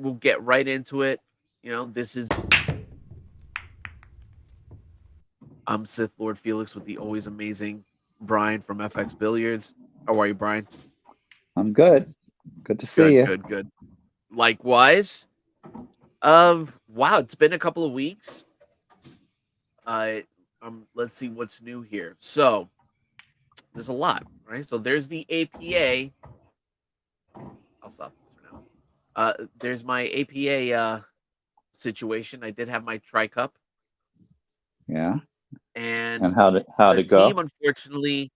we'll get right into it. This is I'm SithLordFelix with the always amazing Brian from FX Billiards. How are you, Brian? I'm good. Good to see Good, you. good, good. Likewise. Wow, it's been a couple of weeks. Uh, let's see what's new here. So there's a lot, right? So there's the APA. I'll stop this for now. There's my APA situation. I did have my Tri Cup, Yeah. and And how'd the it team, go? unfortunately,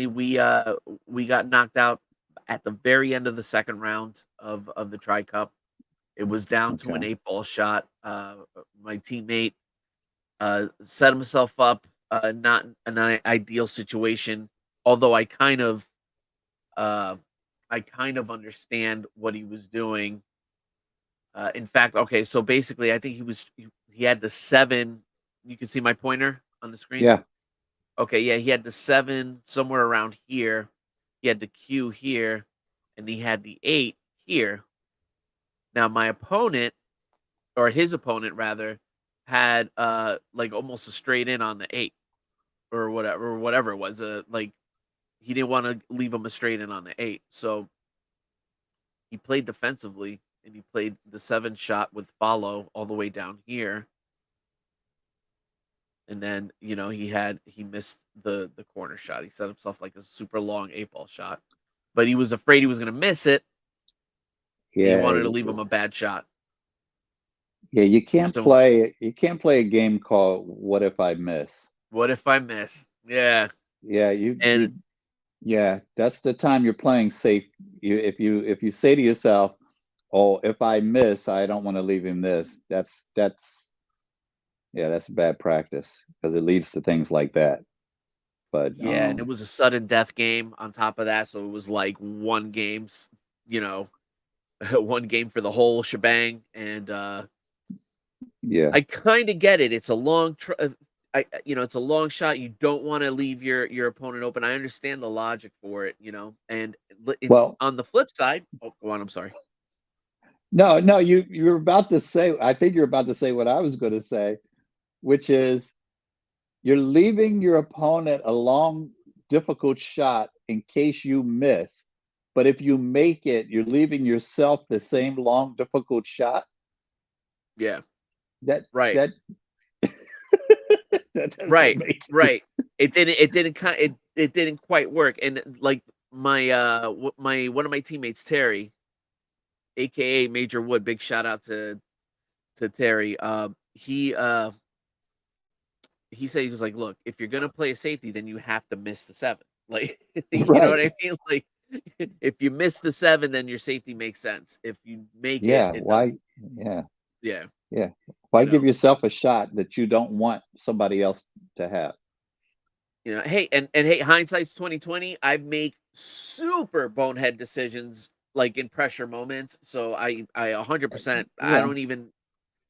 we got knocked out at the very end of the second round of the Tri Cup. It was down to an Okay. 8-ball shot. My teammate set himself up, not an ideal situation. Although uh, I kind of understand what he was doing. In fact, okay, so basically, I think he had the 7. You can see my pointer on the screen. Yeah. Okay, yeah, he had the 7 somewhere around here. He had the Q here, and he had the 8 here. Now my opponent, or his opponent rather, had like almost a straight in on the 8 or whatever it was. Like he didn't want to leave him a straight in on the 8. So he played defensively and he played the 7 shot with follow all the way down here. And then, he missed the corner shot. He set himself like a super long 8-ball shot. But he was afraid he was going to miss it. And he Yeah. wanted to leave him a bad shot. Yeah. So You can't play a game called What If I Miss? what if I miss? Yeah. Yeah. And Yeah. That's the time you're playing safe. If you say to yourself, "Oh, if I miss, I don't want to leave him this." Yeah, that's bad practice because it leads to things like that. But yeah, and it was a sudden death game on top of that. So it was like one game's, you know, one game for the whole shebang. And yeah. I kind of get it. It's a long, it's a long shot. You don't want to leave your opponent open. I understand the logic for it, And Well, on the flip side, oh, go on. I'm sorry. no, no, you're about to say. I think you're about to say what I was going to say, which is you're leaving your opponent a long, difficult shot in case you miss. But if you make it, you're leaving yourself the same long, difficult shot. Yeah. That Right. that that doesn't Right. make any. Right. It didn't quite work. And like my one of my teammates, Terry, aka Major Wood, big shout out to Terry. He said, he was like, "Look, if you're gonna play a safety, then you have to miss the 7." Like, you know what Right. I mean? Like, if you miss the 7, then your safety makes sense. If you make it, Yeah. it doesn't. Why? Yeah. Yeah, Yeah. you Why give know, yourself a shot that you don't want somebody else to have? Hey, and hey, hindsight's 2020. I've made super bonehead decisions like in pressure moments. So I 100%. I Yeah. don't even,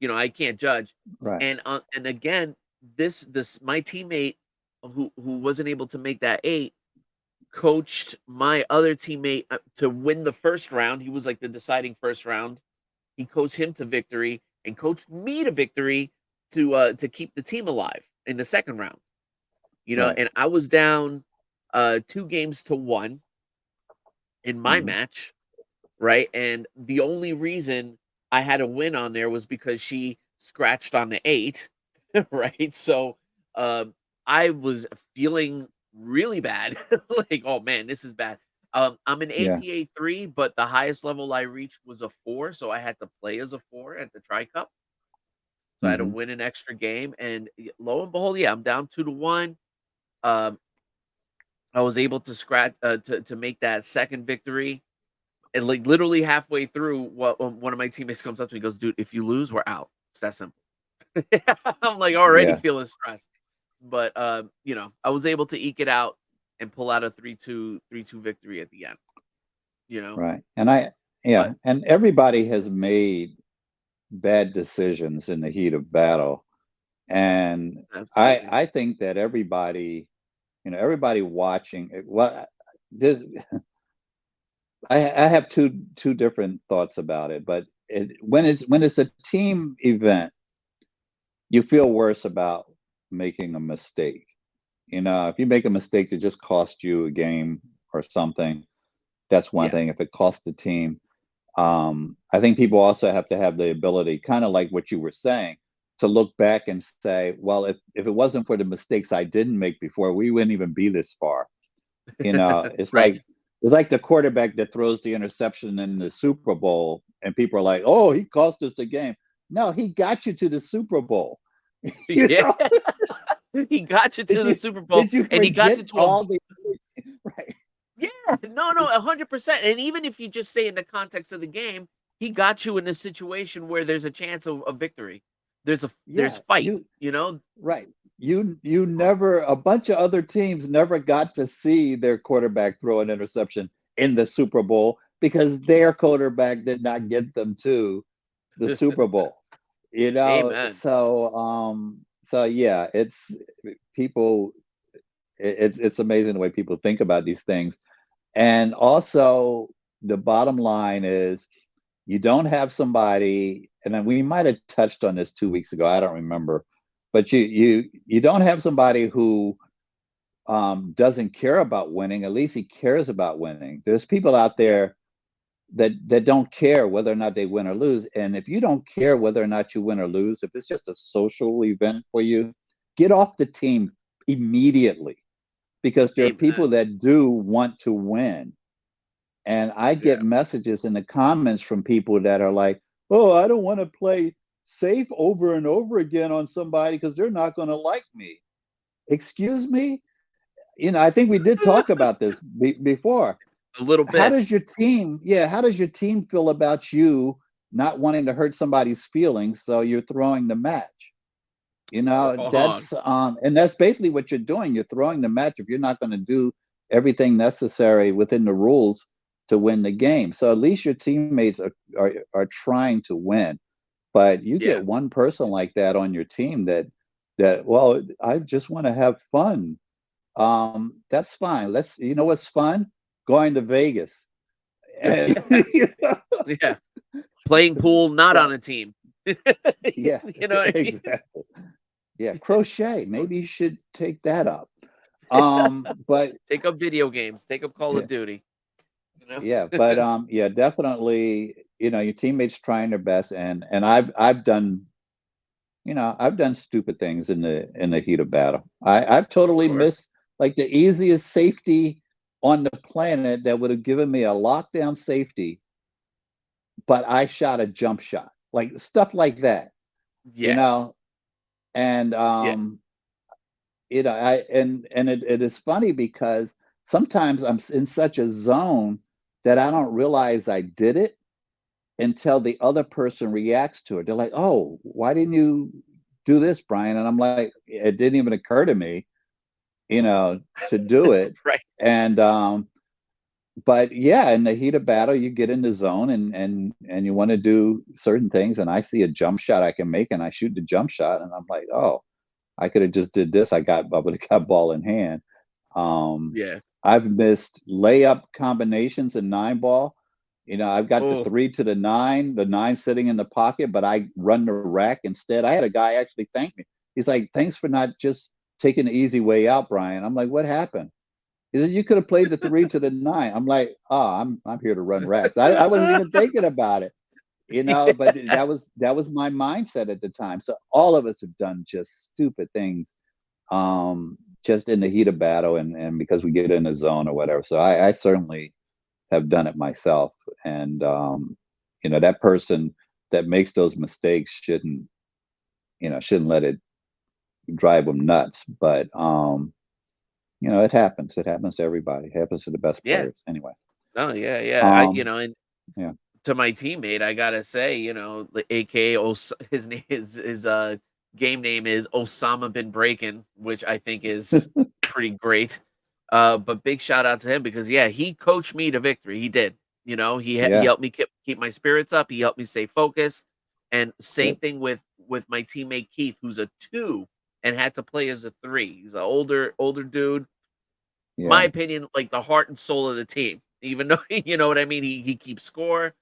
I can't judge. Right. And again, this my teammate who wasn't able to make that 8 coached my other teammate to win the first round. He was like the deciding first round. He coached him to victory and coached me to victory to keep the team alive in the second round. Right. And I was down 2 games to 1 in my Hmm. match, right? And the only reason I had a win on there was because she scratched on the 8, right? So um I was feeling really bad. Like, oh man, this is bad. I'm an Yeah. APA 3, but the highest level I reached was a 4, so I had to play as a 4 at the Tri Cup. So I had to Hmm. win an extra game, and lo and behold, yeah, I'm down 2-1. Um, I was able to scratch to make that second victory, and like literally halfway through, what one of my teammates comes up to me, and goes, "Dude, if you lose, we're out. It's that simple." I'm like already Yeah. feeling stressed, but I was able to eke it out and pull out a 3-2 victory at the end. You know, Right. but And everybody has made bad decisions in the heat of battle. And absolutely, I think that everybody, everybody watching, well, this, I have two different thoughts about it, but when it's a team event, you feel worse about making a mistake. You know, if you make a mistake that just cost you a game or something, that's one Yeah. thing. If it costs the team, I think people also have to have the ability, kind of like what you were saying, to look back and say, well, if it wasn't for the mistakes I didn't make before, we wouldn't even be this far. You know, Right. it's like the quarterback that throws the interception in the Super Bowl, and people are like, "Oh, he cost us the game." No, he got you to the Super Bowl. You Yeah. know, He got you did to the you Super Bowl, did you and he got forget you to a all the right? yeah, no, 100%, and even if you just say in the context of the game, he got you in a situation where there's a chance of victory. There's Yeah, fight, you you know? right. You never a bunch of other teams never got to see their quarterback throw an interception in the Super Bowl because their quarterback did not get them to the Super Bowl. You know, Amen. so yeah, people it's amazing the way people think about these things. And also the bottom line is you don't have somebody, and then we might have touched on this 2 weeks ago, I don't remember, but you don't have somebody who doesn't care about winning. At least he cares about winning. There's people out Yeah, there that don't care whether or not they win or lose. And if you don't care whether or not you win or lose, if it's just a social event for you, get off the team immediately, because there are amen. people that do want to win. And I get Yeah. messages in the comments from people that are like, "Oh, I don't want to play safe over and over again on somebody because they're not going to like me." Excuse me? You know, I think we did talk about this before. A little How bit. does your team, yeah, how does your team feel about you not wanting to hurt somebody's feelings, so you're throwing the match? You know, Wrong. and that's basically what you're doing. You're throwing the match if you're not going to do everything necessary within the rules to win the game. So at least your teammates are trying to win. But you Yeah. get one person like that on your team that well, I just want to have fun. That's fine. You know what's fun? Going to Vegas. And Yeah, yeah. Playing pool, not so on a team. yeah, You know what I mean? exactly. Yeah, crochet. Maybe you should take that up. But Take up video games, take up Call of yeah, Duty, you know? yeah, but yeah, definitely, you know, your teammates trying their best, and I've done, you know, I've done stupid things in the heat of battle. I've Of totally course. missed like the easiest safety on the planet that would have given me a lockdown safety, but I shot a jump shot, like stuff like that, you Yeah, know, and yeah. you know, it is funny because sometimes I'm in such a zone that I don't realize I did it until the other person reacts to it. They're like, "Oh, why didn't you do this, Brian?" And I'm like, "It didn't even occur to me, you know, to do it." Right. And but yeah, in the heat of battle, you get in the zone and you want to do certain things. And I see a jump shot I can make, and I shoot the jump shot, and I'm like, "Oh, I could have just did this. I would have got ball in hand." Um, Yeah. I've missed layup combinations in nine ball. You know, I've got the Oh, three to the nine sitting in the pocket, but I run the rack instead. I had a guy actually thank me. He's like, "Thanks for not just taking the easy way out, Brian." I'm like, "What happened?" He said, "You could have played the three to the nine." I'm like, "Oh, I'm here to run racks." I wasn't even thinking about it, you know, but yeah. that was my mindset at the time. So all of us have done just stupid things, just in the heat of battle, and because we get in a zone or whatever. So I certainly have done it myself, and you know, that person that makes those mistakes shouldn't, you know, shouldn't let it drive them nuts. But you know, it happens. It happens to everybody. It happens to the best Yeah. players anyway. No, yeah, yeah. Um, And yeah, to my teammate, I gotta say, the AKA his name his game name is Osama bin Breakin, which I think is pretty great. But big shout out to him because yeah, he coached me to victory. He did. He yeah, helped me keep my spirits up. He helped me stay focused. And same good, thing with my teammate Keith, who's a two and had to play as a three. He's an older dude. My yeah, opinion, like the heart and soul of the team. even though you know what I mean. He keeps score,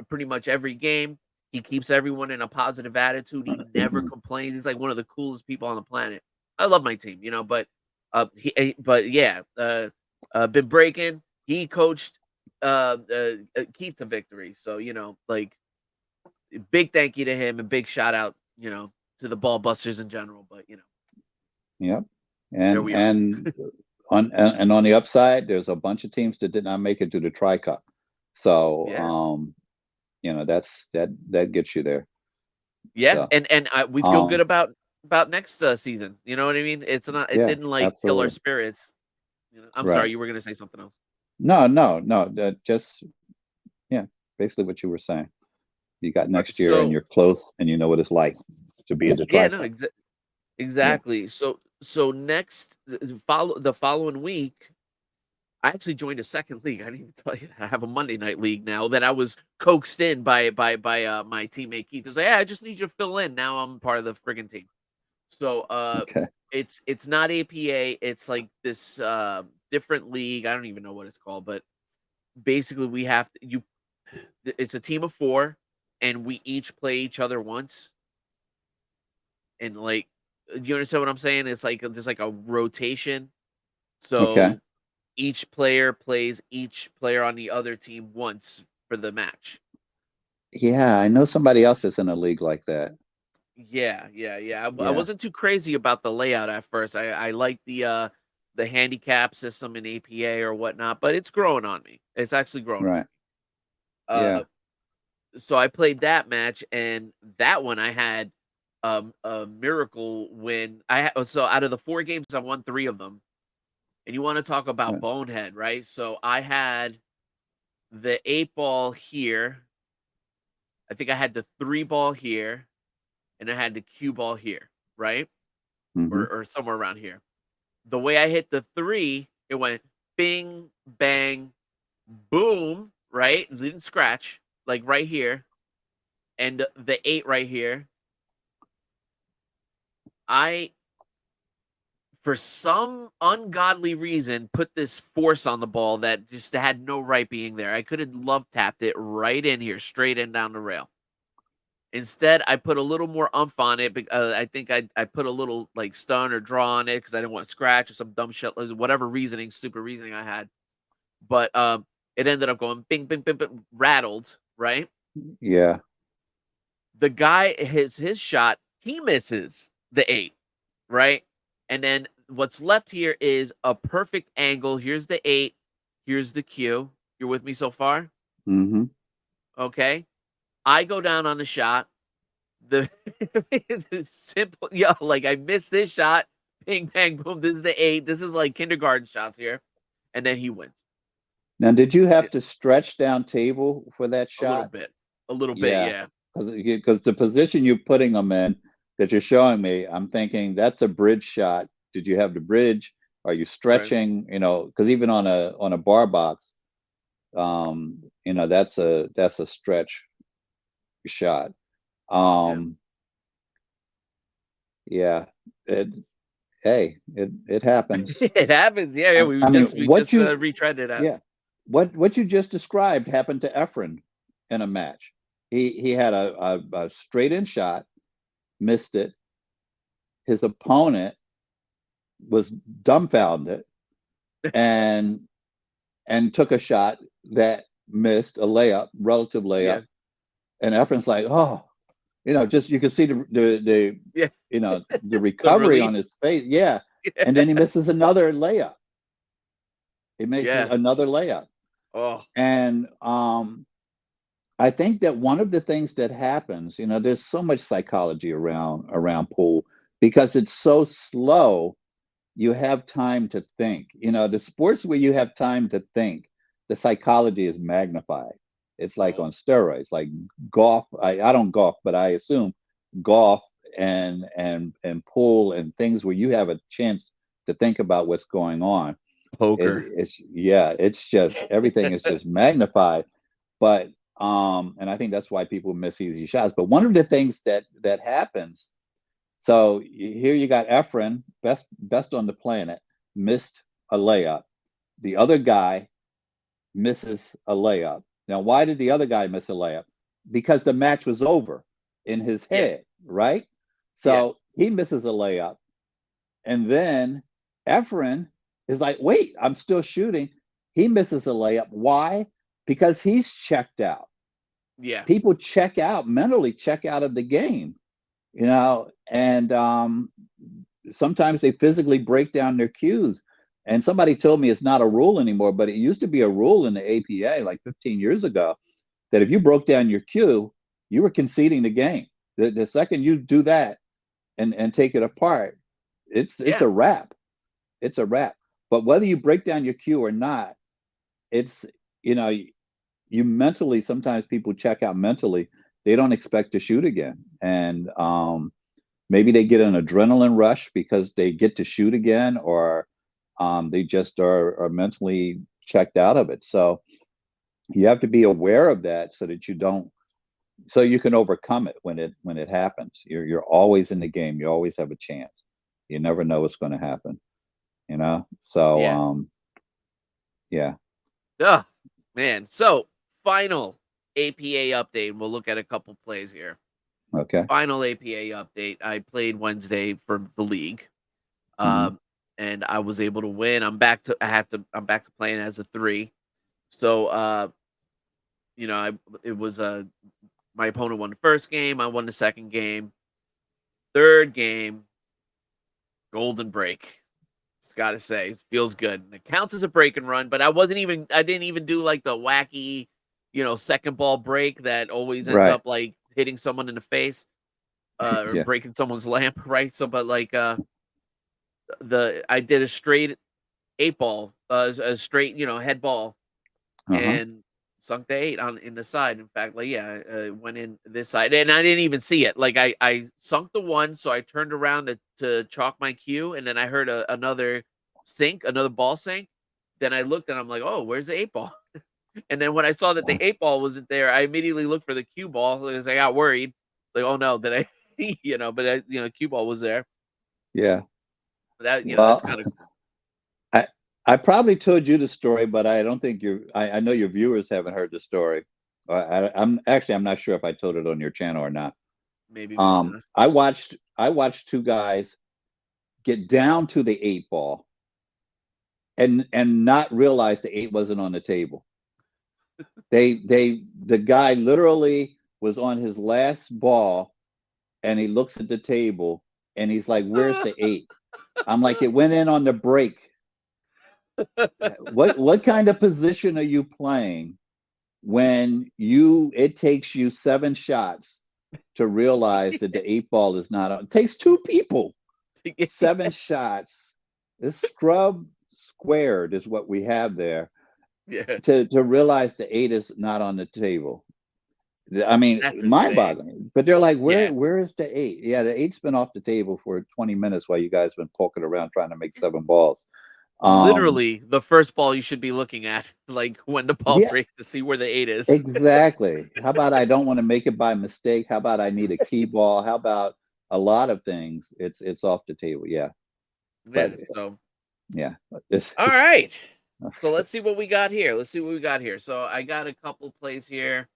pretty much every game. He keeps everyone in a positive attitude. He never complains. He's like one of the coolest people on the planet. I love my team, but but yeah, been breaking. He coached Keith to victory. So like big thank you to him and big shout out, to the ball busters in general. But Yep. there And we are. and on the upside, there's a bunch of teams that did not make it to the Tri Cup. So Yeah. that gets you there. Yeah, So and we feel good um about next season. You know what I mean? It yeah, didn't like kill our absolutely. spirits. I'm sorry, Right. you were gonna say something else. No, no, no. Just yeah, basically what you were saying. You got next year and So you're close and you know what it's like to be in the yeah, Tri no, Cup. Yeah. exactly. So next the following week, I actually joined a second league. I didn't even tell you I have a Monday night league now that I was coaxed in by my teammate Keith. He's like, yeah, I just need you to fill in. Now I'm part of the friggin' team. So Okay. it's not APA, it's like this different league. I don't even know what it's called, but basically we have to you it's a team of 4 and we each play each other once. And like you understand what I'm saying? It's like just like a rotation. Okay. So each player plays each player on the other team once for the match. Yeah, I know somebody else that's in a league like that. Yeah. I Yeah. wasn't too crazy about the layout at first. I like the handicap system in APA or whatnot, but it's growing on me. It's actually growing on Right. me. Yeah. Uh, so I played that match, and that one I had a miracle win. So out of the 4 games, I won 3 of them. And you want to talk about Right. bonehead, right? So I had the 8 ball here. I think I had the 3 ball here, and I had the cue ball here, right? Hmm. Or somewhere around here. The way I hit the 3, it went bing, bang, boom, right? It didn't scratch, like right here. And the 8 right here. I, for some ungodly reason, put this force on the ball that just had no right being there. I could have love tapped it right in here, straight in down the rail. Instead, I put a little more umph on it. I think I put a little like stun or draw on it because I didn't want scratch or some dumb shit, whatever reasoning, stupid reasoning I had. But it ended up going bing, bing, bing, bing, rattled. Right, Yeah. the guy his shot, he misses the 8, right, and then what's left here is a perfect angle. Here's the 8. Here's the cue. You're with me so far? Hmm. Okay. I go down on the shot. The it's simple, yo, like I missed this shot. Bing, bang, boom. This is the 8. This is like kindergarten shots here, and then he wins. Now, did you have It, to stretch down table for that a little shot? bit, a little bit, Yeah, yeah. because the position you're putting them in that you're showing me, I'm thinking that's a bridge shot. Did you have the bridge? Are you Right, stretching? Because even on a bar box, that's a stretch shot. yeah. Um, yeah, it it happens. It happens, yeah, yeah. I mean, We what just you retread it out. yeah, what you just described happened to Efren in a match. He had a straight in shot, missed it. His opponent was dumbfounded and took a shot that missed a layup, relative layup. Yeah, And Efren's like, oh, just you can see the yeah. the The recovery on relief. his face. Yeah. And then he misses another layup. He makes Yeah. another layup. Oh, And I think that one of the things that happens, there's so much psychology around pool because it's so slow. You have time to think. The sports where you have time to think, the psychology is magnified. It's like oh, on steroids, like golf. I don't golf, but I assume golf and pool and things where you have a chance to think about what's going on. poker. It's just everything is just magnified. But and I think that's why people miss easy shots. But one of the things that happens, so here you got Efren, best on the planet, missed a layup. The other guy misses a layup. Now, why did the other guy miss a layup? Because the match was over in his Yeah. head, right? Yeah. So he misses a layup. And then Efren is like, wait, I'm still shooting. He misses a layup. Why? Because he's checked out. Yeah. People check out, mentally check out of the game, and sometimes they physically break down their cues. And somebody told me it's not a rule anymore, but it used to be a rule in the APA like 15 years ago that if you broke down your cue, you were conceding the game. The second you do that and take it apart, it's Yeah. a wrap. It's a wrap. But whether you break down your cue or not, it's you know you mentally, sometimes people check out mentally. They don't expect to shoot again, and maybe they get an adrenaline rush because they get to shoot again, or they just are mentally checked out of it. So you have to be aware of that so that you don't, so you can overcome it when it happens. You're always in the game. You always have a chance. You never know what's going to happen. So Yeah. yeah. Oh, man. So, final APA update. We'll look at a couple plays here. Okay. Final APA update. I played Wednesday for the league. Hmm. And I was able to win. I'm back to playing as a 3. So, it was my opponent won the first game, I won the second game. Third game, golden break. Just gotta say, it feels good. And it counts as a break and run, but I didn't even do like the wacky, second ball break that always ends Right. up like hitting someone in the face, or Yeah. breaking someone's lamp, right? So, but like I did a straight 8 ball, a straight, head ball, Uh-huh. and sunk the 8 on in the side. In fact, like, yeah, went in this side, and I didn't even see it. Like, I sunk the 1, so I turned around to chalk my cue, and then I heard another ball sink. Then I looked, and I'm like, "Oh, where's the 8 ball?" And then when I saw that the 8 ball wasn't there, I immediately looked for the cue ball because I got worried. Like, "Oh, no, did I," but cue ball was there. Yeah. That, that's Well, kinda cool. I I probably told you the story, but I don't think I know your viewers haven't heard the story. I'm not sure if I told it on your channel or not. Maybe, maybe not. I watched two guys get down to the 8 ball and not realize the 8 wasn't on the table. The guy literally was on his last ball, and he looks at the table and he's like, "Where's the 8?" I'm like, "It went in on the break." What kind of position are you playing when it takes you 7 shots to realize that the 8 ball is not on? It takes 2 people, 7 shots. This scrub squared is what we have there Yeah, to realize the 8 is not on the table. I mean, that's insane. mind-boggling. But they're like, Yeah. where is the 8? Yeah, the 8's been off the table for 20 minutes while you guys been poking around trying to make 7 balls. Um, Literally, the first ball you should be looking at, like, when the ball yeah, breaks to see where the 8 is. exactly. How about I don't want to make it by mistake? How about I need a key ball? How about a lot of things? It's off the table. Yeah, but Yeah, so yeah, it's alright. So, let's see what we got here. So, I got a couple plays here.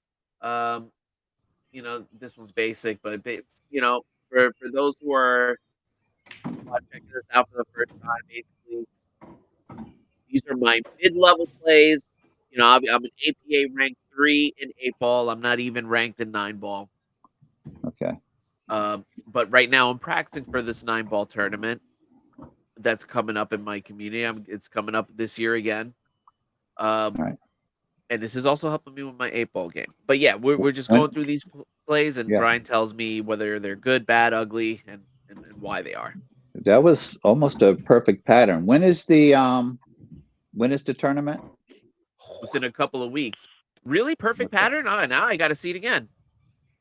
Um, this one's basic, but for those who are, checking this out for the first time, basically, these are my mid-level plays. I'm an APA ranked 3 in 8 ball. I'm not even ranked in 9 ball. okay. But right now I'm practicing for this 9 ball tournament that's coming up in my community. It's coming up this year again. Um, All right. and this is also helping me with my 8 ball game. But yeah, we're just When, going through these plays, and yeah, Brian tells me whether they're good, bad, ugly, and why they are. that was almost a perfect pattern. When is the tournament? Within a couple of weeks. Really perfect Okay. pattern. Now I got to see it again.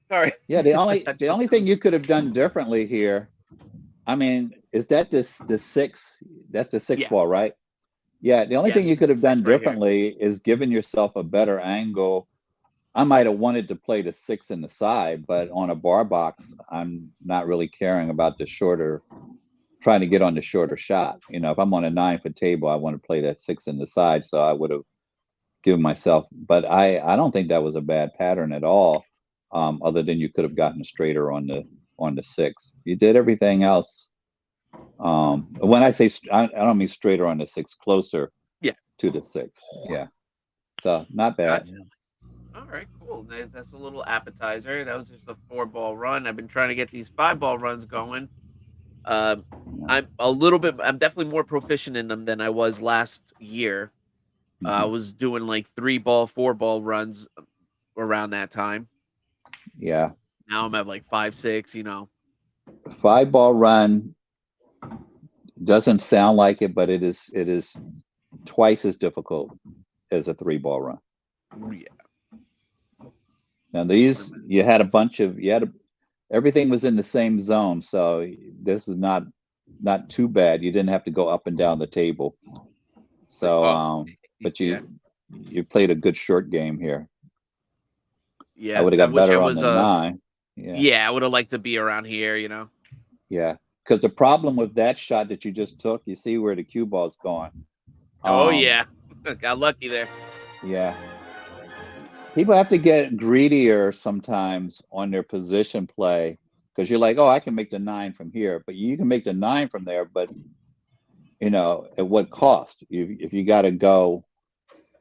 Sorry. Yeah, the only I the jumped only in. thing you could have done differently here, I mean, is that the six? That's the six Yeah, ball, right? Yeah, the only yeah. thing you This is could the have done 6 right here. differently is given yourself a better angle. I might have wanted to play the 6 in the side, but on a bar box, I'm not really caring about trying to get on the shorter shot. If I'm on a 9-foot table, I want to play that 6 in the side. So I would have give myself, but I don't think that was a bad pattern at all. Other than you could have gotten straighter on the 6. You did everything else. When I say I don't mean straighter on the 6, closer Yeah. to the 6. Yeah. So not bad. Gotcha. All right, cool. That's a little appetizer. That was just a 4-ball run. I've been trying to get these 5-ball runs going. Um, Yeah. I'm definitely more proficient in them than I was last year. I Mhm. was doing like 3-ball, 4-ball runs around that time. Yeah. Now I'm at like 5, 6. 5-ball run doesn't sound like it, but it is twice as difficult as a 3-ball run. Yeah. Now these you had a bunch of everything was in the same zone, so this is not too bad. You didn't have to go up and down the table. So Oh, but yeah, you played a good short game here. I yeah. would have I got wish I better on was. the 9. Yeah. Yeah, I would have liked to be around here. Yeah. Because the problem with that shot that you just took, you see where the cue ball's going. Oh Um, yeah, got lucky there. yeah. People have to get greedier sometimes on their position play because you're like, oh, I can make the 9 from here, but you can make the 9 from there, but at what cost? If you got to go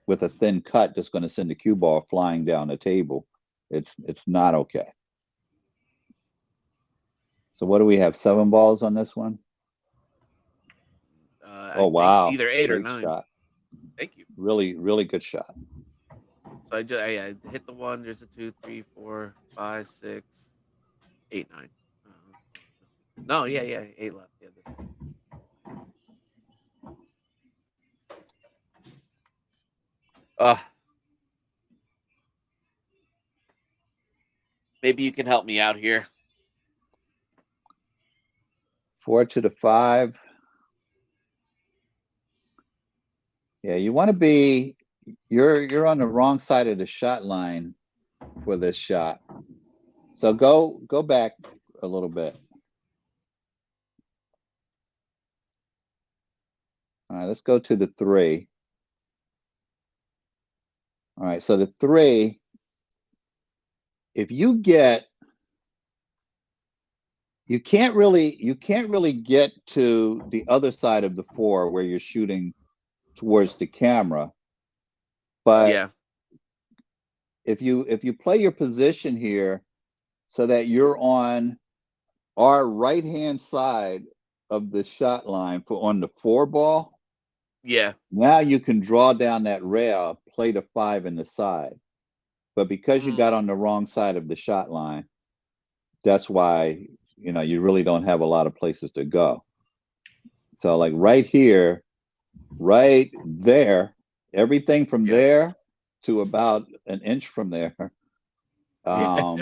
with a thin cut that's going to send the cue ball flying down the table, it's not okay. So what do we have? 7 balls on this one? I Oh think wow, either 8 or great 9. shot. Thank you. Really, really good shot. So I hit the 1. There's a 2, 3, 4, 5, 6, 8, 9. No, yeah, 8 left. Yeah, this is. Maybe you can help me out here. 4 to the 5. Yeah, you want to be you're on the wrong side of the shot line for this shot. So go back a little bit. All right, let's go to the 3. All right, so the 3, if you can't really get to the other side of the 4 where you're shooting towards the camera. But Yeah, if you play your position here so that you're on our right-hand side of the shot line on the 4 ball, yeah. now you can draw down that rail, play the 5 in the side. But because you got Mm, on the wrong side of the shot line, that's why you really don't have a lot of places to go. So like right here, right there, everything from yeah, there to about an inch from there yeah. um,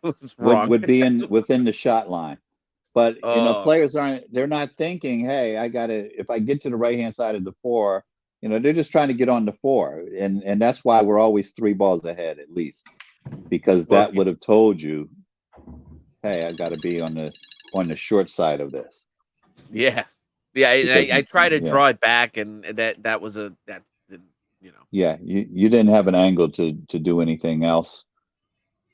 Was would wrong. would be within the shot line. But Oh, players they're not thinking, hey, if I get to the right hand side of the 4, they're just trying to get on the 4. And that's why we're always 3 balls ahead at least, because well, if that would have told you, hey, I got to be on the short side of this. yeah, yeah. And Because I try to yeah, draw it back, and that didn't. yeah, you didn't have an angle to do anything else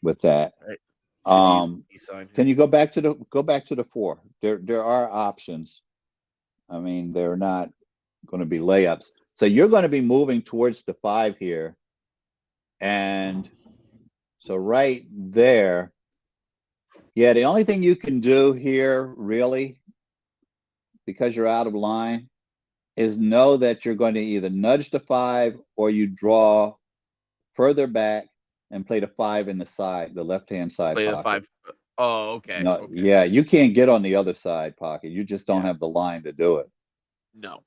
with that. Right. Should have used the Um, peace sign can here. you go back to the 4? There are options. I mean, they're not going to be layups. So you're going to be moving towards the 5 here. And so right there, yeah, the only thing you can do here really, because you're out of line, is know that you're going to either nudge the 5 or you draw further back and play the 5 in the side, the left-hand side Play the pocket. 5. Oh, okay, No, okay. yeah, you can't get on the other side pocket. You just don't Yeah, have the line to do it. no.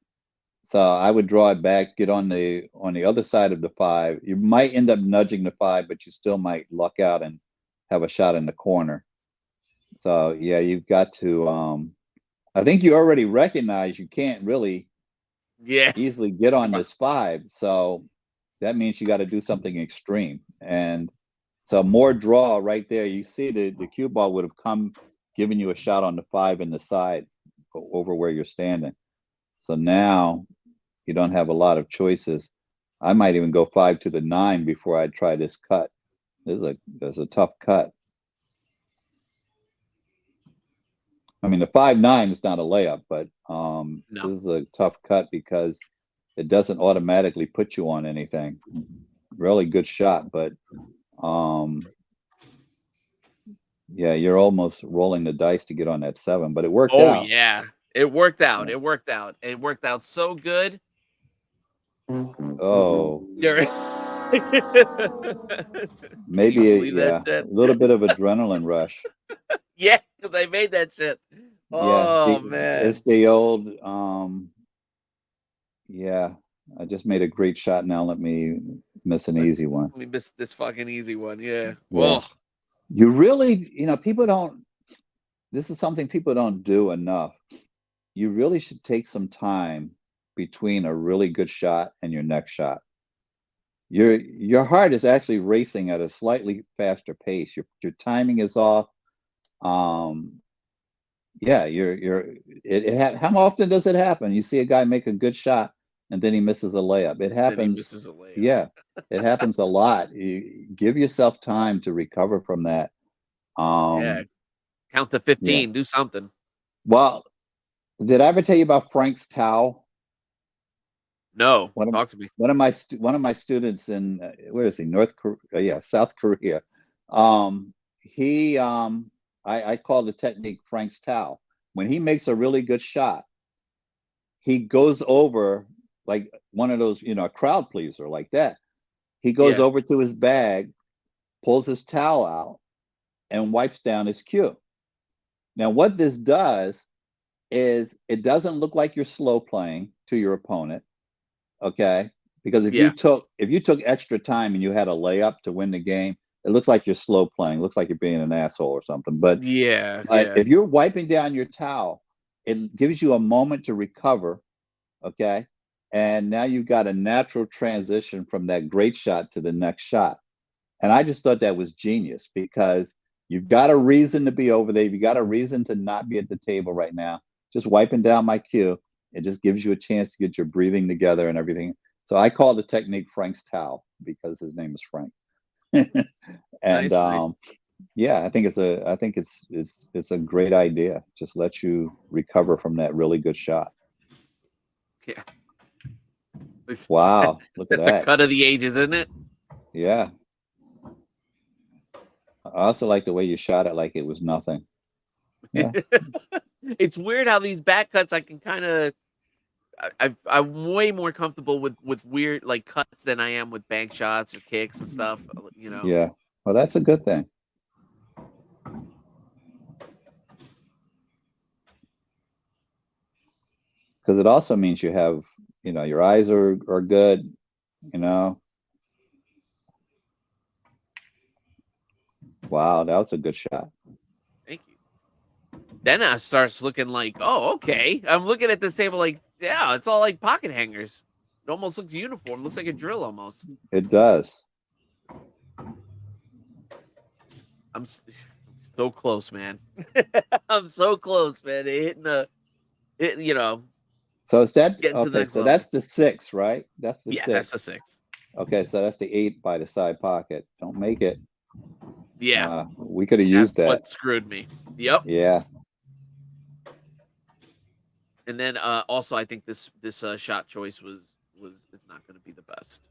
So I would draw it back, get on the other side of the 5. You might end up nudging the 5, but you still might luck out and have a shot in the corner. So yeah, you've got to. I think you already recognize you can't really Yeah. easily get on this 5. So that means you got to do something extreme. And so more draw right there. You see the cue ball would have come, giving you a shot on the 5 in the side over where you're standing. So now you don't have a lot of choices. I might even go 5 to the 9 before I try this cut. There's a tough cut. I mean, the 5-9 is not a layup, but No. this is a tough cut because it doesn't automatically put you on anything. Really good shot, but yeah, you're almost rolling the dice to get on that 7, but it worked Oh out. yeah, it worked out. Yeah. It worked out. It worked out so good. Oh, You're Can you maybe, believe that yeah, a shit? little bit of adrenaline rush. Yeah, because I made that shit. Yeah, Oh it's man, the old, yeah, I just made a great shot. Now let me miss an easy one. let me miss this fucking easy one. Yeah. Yeah. Oh You really, people don't, this is something people don't do enough. You really should take some time between a really good shot and your next shot. Your heart is actually racing at a slightly faster pace. Your timing is off. Um, yeah, how often does it happen? You see a guy make a good shot and then he misses a layup. It then he happens. misses a layup. Yeah, it happens a lot. You give yourself time to recover from that. Yeah. Um, Count to yeah. 15. Do something. Well, did I ever tell you about Frank's towel? No, One of talk to me. one of my students in where is he? North Korea, yeah, South Korea. He I call the technique Frank's towel. When he makes a really good shot, he goes over like one of those, a crowd pleaser like that. He goes Yeah. over to his bag, pulls his towel out, and wipes down his cue. Now, what this does is it doesn't look like you're slow playing to your opponent. Okay, because Yeah. if you took extra time and you had a layup to win the game, it looks like you're slow playing. It looks like you're being an asshole or something. Yeah. But Yeah. if you're wiping down your towel, it gives you a moment to recover. Okay, and now you've got a natural transition from that great shot to the next shot. And I just thought that was genius because you've got a reason to be over there. You've got a reason to not be at the table right now. Just wiping down my cue. It just gives you a chance to get your breathing together and everything. So I call the technique Frank's towel because his name is Frank. And Nice. Nice. yeah, I think it's a great idea. Just let you recover from that really good shot. Yeah. Wow, look at That's a that. cut of the ages, isn't it? Yeah. I also like the way you shot it like it was nothing. Yeah. It's weird how these back cuts I can kind of I'm way more comfortable with weird like cuts than I am with bank shots or kicks and stuff. Yeah. Well, that's a good thing. Because it also means you have, your eyes are good, you know. Wow, that was a good shot. Thank you. Then it starts looking like, oh, okay. I'm looking at this table like, yeah, it's all like pocket hangers. It almost looks uniform. Looks like a drill almost. It does. I'm so close, man. I'm so close, man. Hitting So is that getting to the okay? next So level. that's the 6, right? That's the Yeah, that's 6. a 6. Okay, so that's the 8 by the side pocket. Don't make it. Yeah, We could have that's used that. what screwed me. Yep. Yeah. And then also I think this shot choice was it's not going to be the best.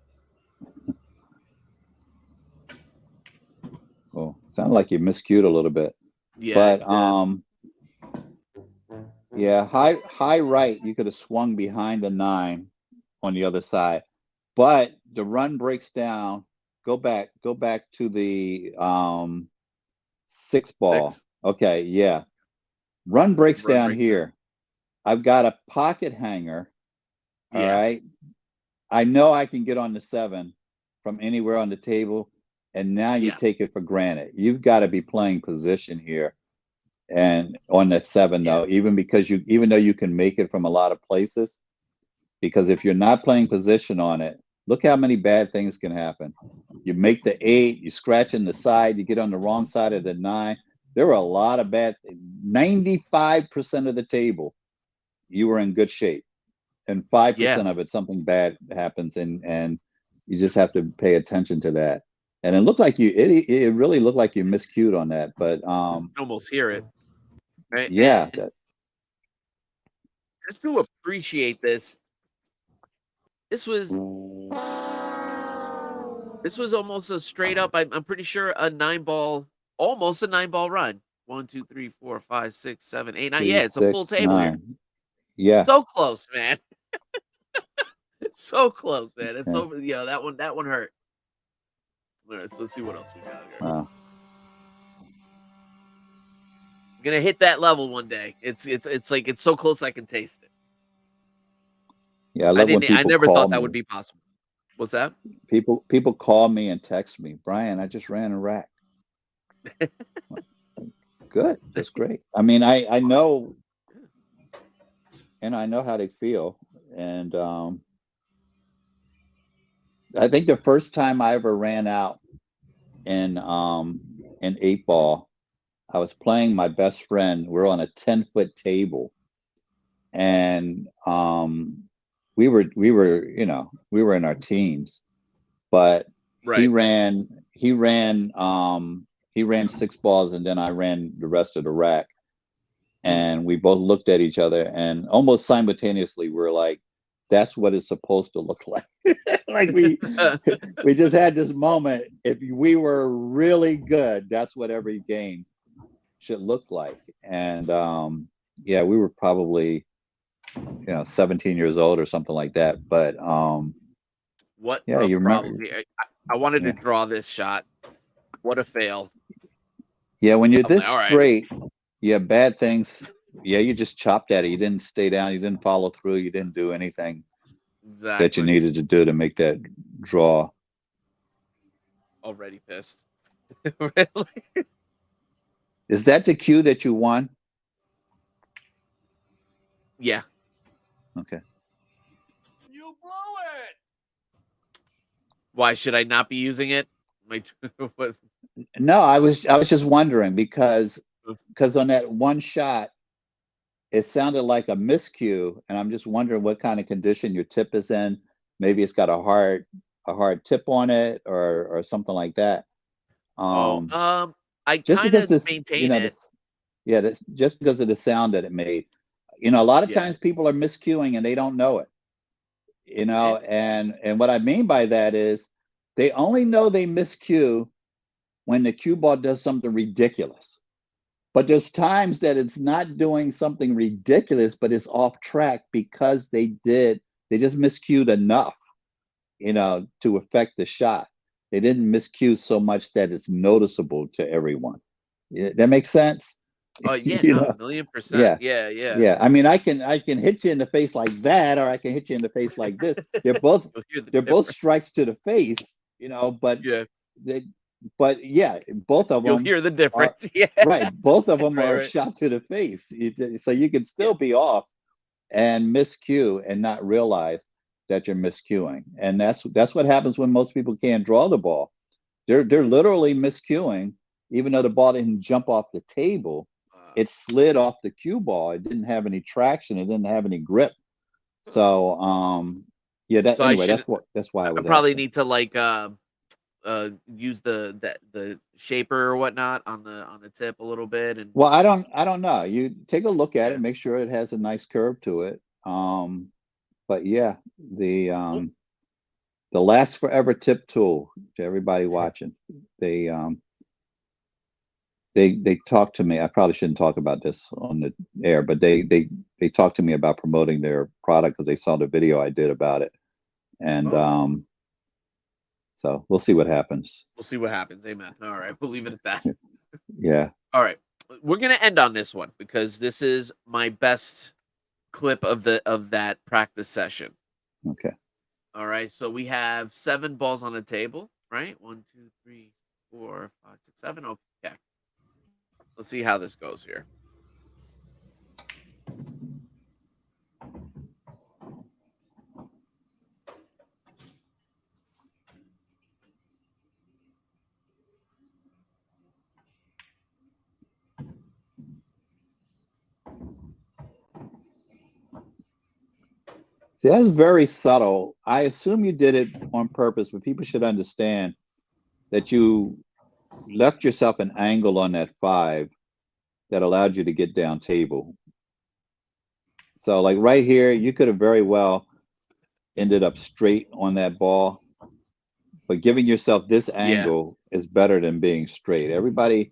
Oh, sounded like you miscued a little bit. Yeah, But it did. yeah, high right, you could have swung behind the 9 on the other side. But the run breaks down. Go back to the 6 ball. 6. Okay, yeah. Run breaks Run down breaks down. here. I've got a pocket hanger. All Yeah. right. I know I can get on the 7 from anywhere on the table. And now you Yeah. take it for granted. You've got to be playing position here. And on that 7, Yeah. though, even though you can make it from a lot of places, because if you're not playing position on it, look how many bad things can happen. You make the 8, you scratch in the side, you get on the wrong side of the 9. There were a lot of 95% of the table, you were in good shape. And 5% Yeah. of it, something bad happens. And You just have to pay attention to that. And it looked like it really looked like you miscued on that, but You can almost hear it, right? yeah, And just to appreciate this, this was almost a straight up. I'm pretty sure a 9 ball, almost a 9 ball run. 1, 2, 3, 4, 5, 6, 7, 8, 9. three, Yeah, it's a full six, table here. 9. Yeah. So close, man. So close, man. It's Yeah. so that one hurt. All right, so let's see what else we got here. Wow. I'm gonna hit that level one day. It's like it's so close I can taste it. Yeah, I love when I people never thought call that would me. be possible. What's that? People call me and text me, Brian, I just ran a rack. Good. That's great. I mean, I know, and I know how they feel. And I think the first time I ever ran out in 8 ball, I was playing my best friend. We're on a 10-foot table, and we were in our teens, but Right. he ran 6 balls, and then I ran the rest of the rack, Mm. and we both looked at each other, and almost simultaneously we're like, that's what it's supposed to look like. Like we just had this moment. If we were really good, that's what every game should look like. And yeah, we were probably 17 years old or something like that. But What yeah, a you remember. problem. I wanted to Yeah. draw this shot. What a fail. Yeah, when you're I'm like, this all right, straight, yeah, bad things. Yeah, you just chopped at it. You didn't stay down. You didn't follow through. You didn't do anything that you exactly. needed to do to make that draw. Already pissed. Really? Is that the cue that you won? Yeah. Okay. You blew it. Why should I not be using it? My what? No, I was just wondering because on that one shot, it sounded like a miscue, and I'm just wondering what kind of condition your tip is in. Maybe it's got a hard tip on it, or something like that. Oh, Um, I just kind because of this, maintain it. yeah, this, just because of the sound that it made. A lot of Yeah. times people are miscuing and they don't know it. Interesting. And what I mean by that is they only know they miscue when the cue ball does something ridiculous. But there's times that it's not doing something ridiculous, but it's off track because they just miscued enough, to affect the shot. They didn't miscue so much that it's noticeable to everyone. Yeah, that makes sense. Oh yeah, you no, know, 1,000,000%. yeah, Yeah, yeah. yeah. I mean, I can hit you in the face like that, or I can hit you in the face like this. They're both You'll hear the they're both difference. strikes to the face, but Yeah. they, but yeah, both of You'll them hear the are difference. Yeah. right. Both of them Right, are a right. shot to the face. So you can Yeah. still be off and miscue and not realize that you're miscuing. And that's what happens when most people can't draw the ball. They're literally miscuing, even though the ball didn't jump off the table. It slid off the cue ball. It didn't have any traction. It didn't have any grip. Huh. So yeah, that So I anyway, should that's why I I was probably asking. need to like use the shaper or whatnot on the tip a little bit and Well, I don't know. You take a look at yeah. it, make sure it has a nice curve to it. But yeah, Well, the last forever tip tool to everybody watching. They they talked to me. I probably shouldn't talk about this on the air, but they talked to me about promoting their product because they saw the video I did about it, and oh, so we'll see what happens. we'll see what happens. Amen. All right, we'll leave it at that. Yeah. All right. We're going to end on this one because this is my best clip of that practice session. Okay. All right. So we have 7 balls on the table, right? 1, 2, 3, 4, 5, 6, 7. Okay. Let's see how this goes here. See, that's very subtle. I assume you did it on purpose, but people should understand that you left yourself an angle on that 5 that allowed you to get down table. So, like right here, you could have very well ended up straight on that ball, but giving yourself this Yeah. angle is better than being straight. Everybody,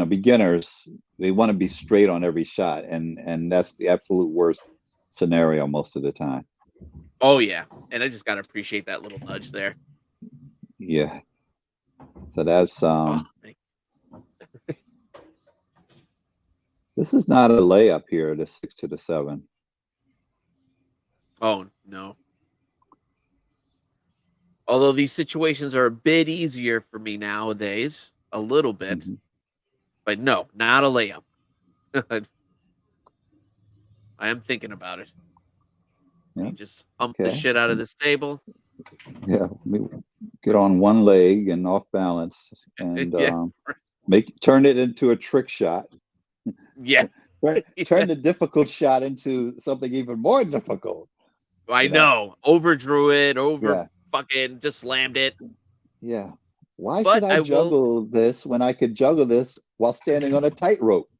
beginners, they want to be straight on every shot, and that's the absolute worst scenario most of the time. Oh yeah. And I just gotta appreciate that little nudge there. Yeah. So that's Oh, this is not a layup here, the 6 to the 7. oh no. Although these situations are a bit easier for me nowadays, a little bit, Mhm. but no, not a layup. I am thinking about it. Yeah. You just hump the Okay. shit out of this table. Yeah. Let me get on one leg and off balance and Yeah. turn it into a trick shot. Yeah. Turn the difficult shot into something even more difficult. I You know? know. Overdrew it, over Yeah. fucking just slammed it. Yeah. Why should But I I will juggle this when I could juggle this while standing on a tightrope?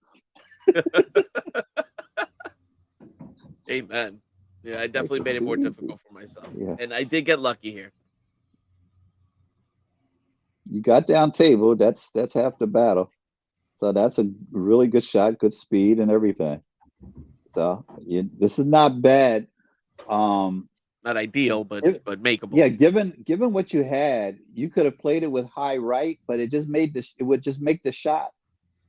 Amen. Yeah, I Make definitely this made it too more easy. difficult for myself. Yeah. And I did get lucky here. You got down table. That's half the battle. So that's a really good shot, good speed and everything. So this is not bad. Um, Not ideal, but it- makeable. yeah, given what you had, you could have played it with high right, but it would just make the shot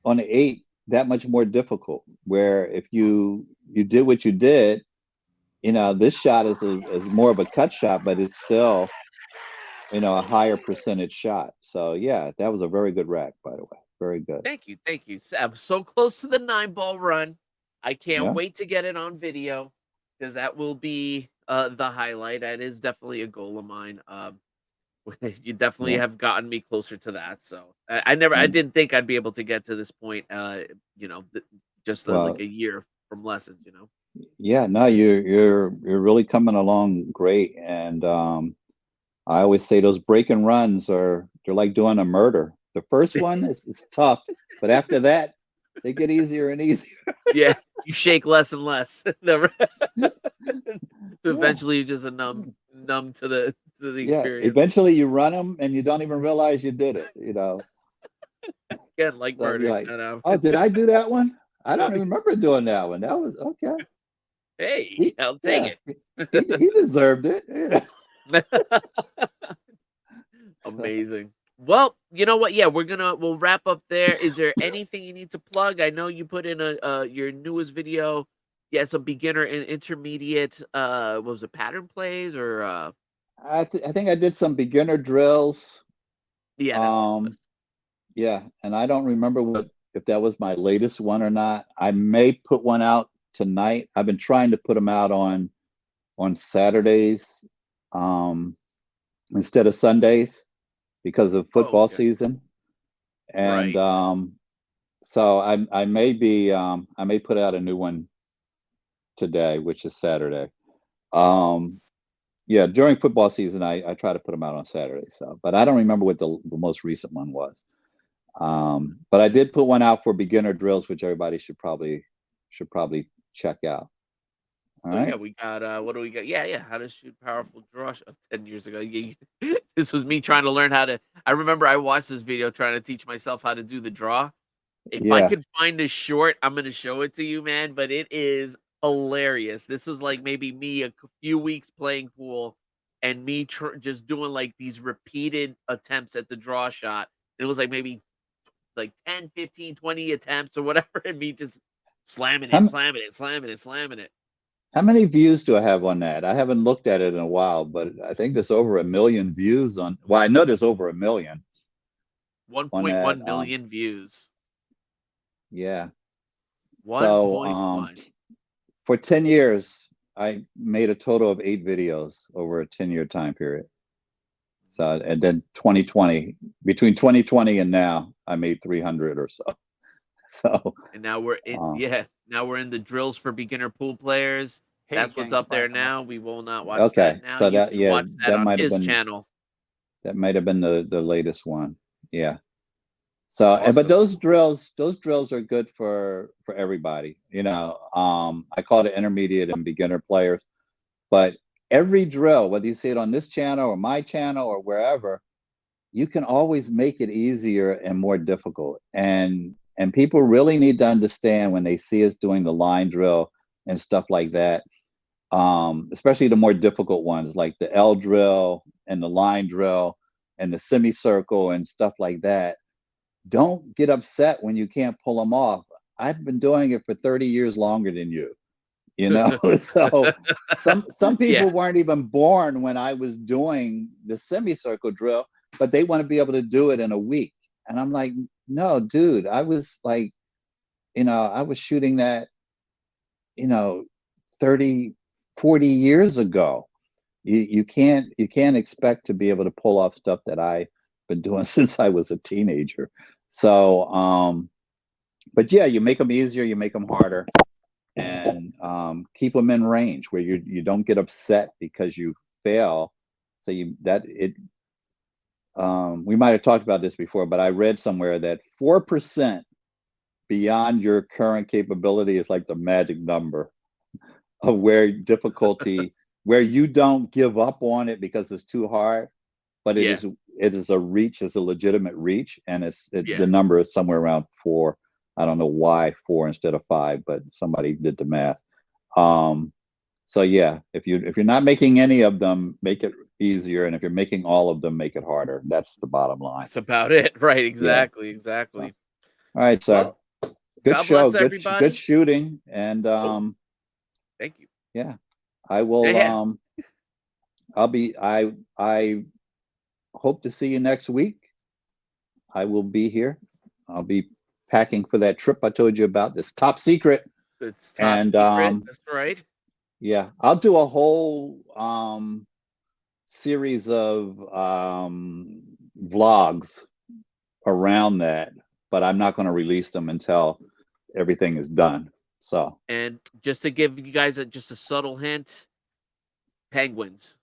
on the 8 that much more difficult. Where if you did what you did, this shot is more of a cut shot, but it's still a higher percentage shot. So yeah, that was a very good rack, by the way. Very good. Thank you, thank you. I'm so close to the 9-ball run. I can't Yeah. wait to get it on video because that will be the highlight. That is definitely a goal of mine. You definitely Yeah. have gotten me closer to that. So I And didn't think I'd be able to get to this point. Just like well, a year from lessons. yeah, no, you're really coming along great. And I always say those break and runs they're like doing a murder. The first one is tough, but after that, they get easier and easier. Yeah, you shake less and less. Never. So Yeah. eventually, you're just a numb to the Yeah. experience. Eventually you run them and you don't even realize you did it. Again, like So you're murder. like, oh, did I do that one? I don't even remember doing that one. That was okay. Hey, I'll take Yeah, it. he deserved it. Amazing. Well, you know what? Yeah, we'll wrap up there. Is there anything you need to plug? I know you put in a your newest video. Yeah, some beginner and intermediate. What was it, pattern plays or I think I did some beginner drills. yeah, that's what it Um, was. yeah, and I don't remember if that was my latest one or not. I may put one out tonight. I've been trying to put them out on Saturdays, um, instead of Sundays because of Oh, football okay. season. And Right. so I may put out a new one today, which is Saturday. Um, yeah, during football season, I try to put them out on Saturday. So, but I don't remember what the most recent one was. But I did put one out for beginner drills, which everybody should probably check out. All So yeah, right. we got what do we got? Yeah, yeah. How to shoot powerful draw shot 10 years ago. This was me trying to learn how to. I remember I watched this video trying to teach myself how to do the draw. If I Yeah. could find this short, I'm gonna show it to you, man. But it is hilarious. This is like maybe me a few weeks playing pool and me just doing like these repeated attempts at the draw shot. It was like maybe like 10, 15, 20 attempts or whatever, and me just slamming How, it, m- slamming it, slamming it, slamming it. how many views do I have on that? I haven't looked at it in a while, but I think there's over 1 million views on. Well, I know there's over 1 million on that. 1.1 million views. Yeah. So 1.1. for 10 years, I made a total of 8 videos over a 10-year time period. So, and then 2020, between 2020 and now, I made 300 or so. So, And now we're in uh, yeah, now we're in the drills for beginner pool players. Hey, That's what's gang, up there I'm now. We will not watch Okay, that now. so You that, can yeah, watch that that on might have his been channel. the latest one. Yeah. So, but Awesome. those drills are good for everybody. I call it intermediate and beginner players. But every drill, whether you see it on this channel or my channel or wherever, you can always make it easier and more difficult. And people really need to understand when they see us doing the line drill and stuff like that, especially the more difficult ones like the L drill and the line drill and the semicircle and stuff like that. Don't get upset when you can't pull them off. I've been doing it for 30 years longer than you. So some Yeah. people weren't even born when I was doing the semicircle drill, but they want to be able to do it in a week. And I'm like, no, dude, I was like, I was shooting that, you know, 30, 40 years ago. You can't expect to be able to pull off stuff that I've been doing since I was a teenager. So but yeah, you make them easier, you make them harder, and keep them in range where you don't get upset because you fail. So we might have talked about this before, but I read somewhere that 4% beyond your current capability is like the magic number of where you don't give up on it because it's too hard, but Yeah. it is a reach, it's a legitimate reach, and Yeah. the number is somewhere around 4. I don't know why 4 instead of 5, but somebody did the math. So yeah, if you're not making any of them, make it easier, and if you're making all of them, make it harder. That's the bottom line. That's about it. Right. Yeah. Exactly. So, Exactly. all right, sir. Well, Good God show. bless Good everybody. shooting, and Oh, thank you. yeah, I will. Yeah. I hope to see you next week. I will be here. I'll be packing for that trip I told you about. This top secret, It's top and secret. That's right. yeah, I'll do a whole series of vlogs around that, but I'm not going to release them until everything is done. So, And just to give you guys just a subtle hint, penguins.